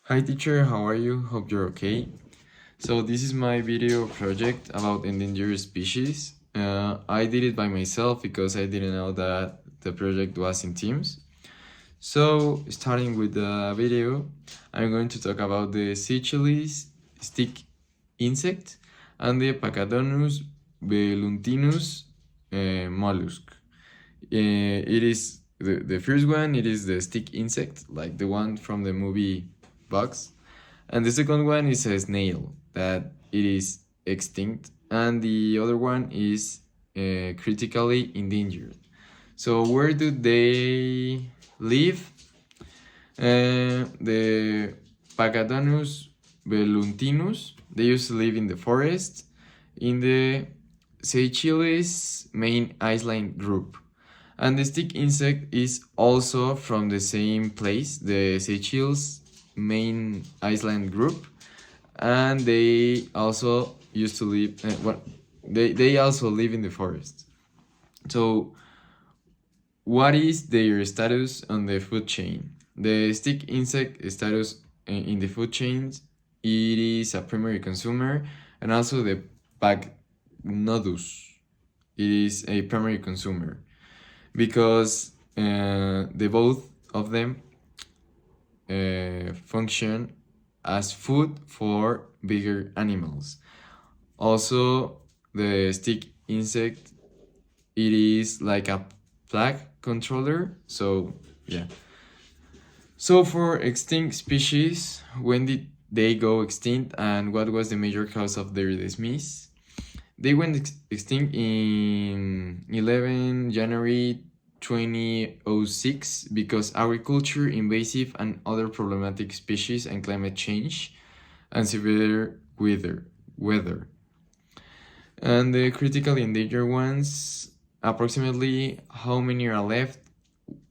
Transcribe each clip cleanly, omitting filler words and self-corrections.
Hi teacher, how are you? Hope you're okay. So this is my video project about endangered species. I did it by myself because I didn't know that the project was in teams. So starting with the video, I'm going to talk about the Seychelles stick insect and the Pacadonus beluntinus mollusk. It is the first one, it is the stick insect, like the one from the movie Bugs. And the second one is a snail that it is extinct, and the other one is critically endangered. So where do they live? The Pagadonus beluntinus. They used to live in the forest in the Seychelles main island group. And the stick insect is also from the same place, the Seychelles main island group, and they also used to live. They also live in the forest. So, what is their status on the food chain? The stick insect status in the food chains, it is a primary consumer, and also the Pagnodus, it is a primary consumer because the both of them function as food for bigger animals. Also, the stick insect, it is like a plague controller. So yeah. So for extinct species, when did they go extinct and what was the major cause of their dismiss? They went extinct in 11 January 2006 because agriculture, invasive and other problematic species and climate change and severe weather. And the critically endangered ones, approximately how many are left,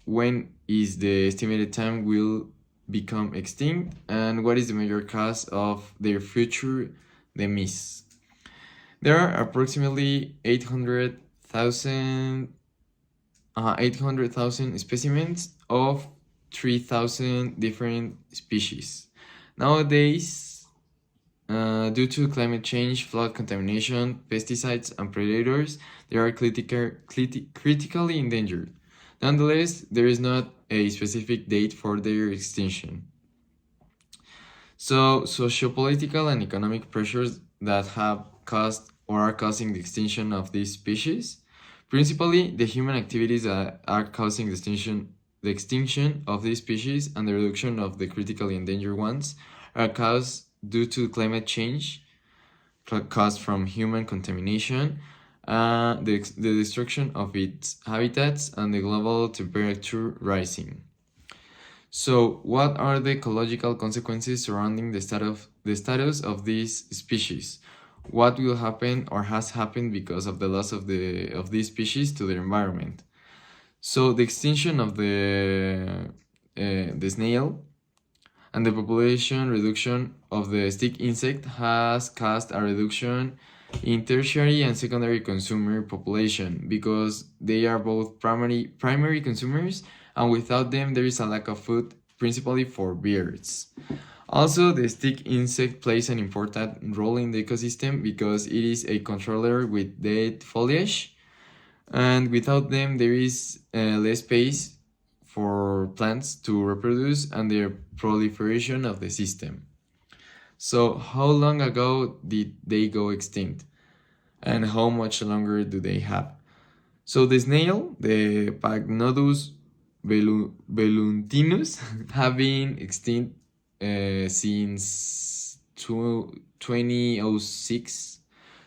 when is the estimated time will become extinct, and what is the major cause of their future demise. There are approximately 800,000 specimens of 3,000 different species. Nowadays, due to climate change, flood contamination, pesticides, and predators, they are critically endangered. Nonetheless, there is not a specific date for their extinction. So, sociopolitical and economic pressures that have caused or are causing the extinction of these species. Principally, the human activities that are causing the extinction of these species and the reduction of the critically endangered ones are caused due to climate change, caused from human contamination, the destruction of its habitats, and the global temperature rising. So, what are the ecological consequences surrounding the status of these species? What will happen or has happened because of the loss of these species to their environment? So, the extinction of the snail and the population reduction of the stick insect has caused a reduction in tertiary and secondary consumer population because they are both primary consumers, and without them there is a lack of food, principally for birds. Also, the stick insect plays an important role in the ecosystem because it is a controller with dead foliage, and without them there is less space for plants to reproduce and the proliferation of the system. So, how long ago did they go extinct? And how much longer do they have? So, the snail, the Pagnodus beluntinus, have been extinct since 2006.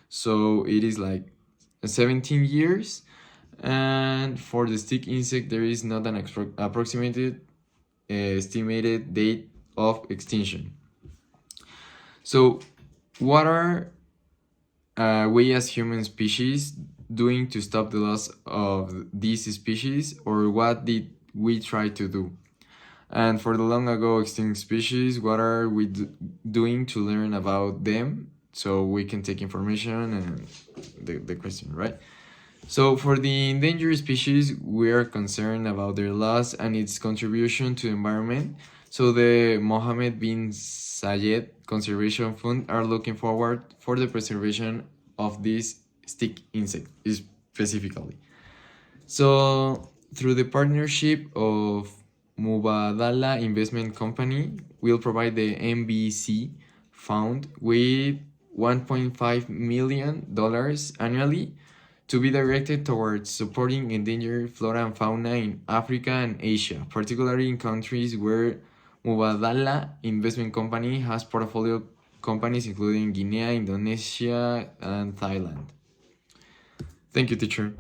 So, it is like 17 years. And for the stick insect, there is not an approximated estimated date of extinction. So, what are we as human species doing to stop the loss of these species, or what did we try to do? And for the long ago extinct species, what are we doing to learn about them so we can take information and the question, right? So for the endangered species, we are concerned about their loss and its contribution to the environment. So the Mohammed bin Zayed Conservation Fund are looking forward for the preservation of this stick insect specifically. So through the partnership of Mubadala Investment Company will provide the MBC fund with $1.5 million annually to be directed towards supporting endangered flora and fauna in Africa and Asia, particularly in countries where Mubadala Investment Company has portfolio companies including Guinea, Indonesia, and Thailand. Thank you, teacher.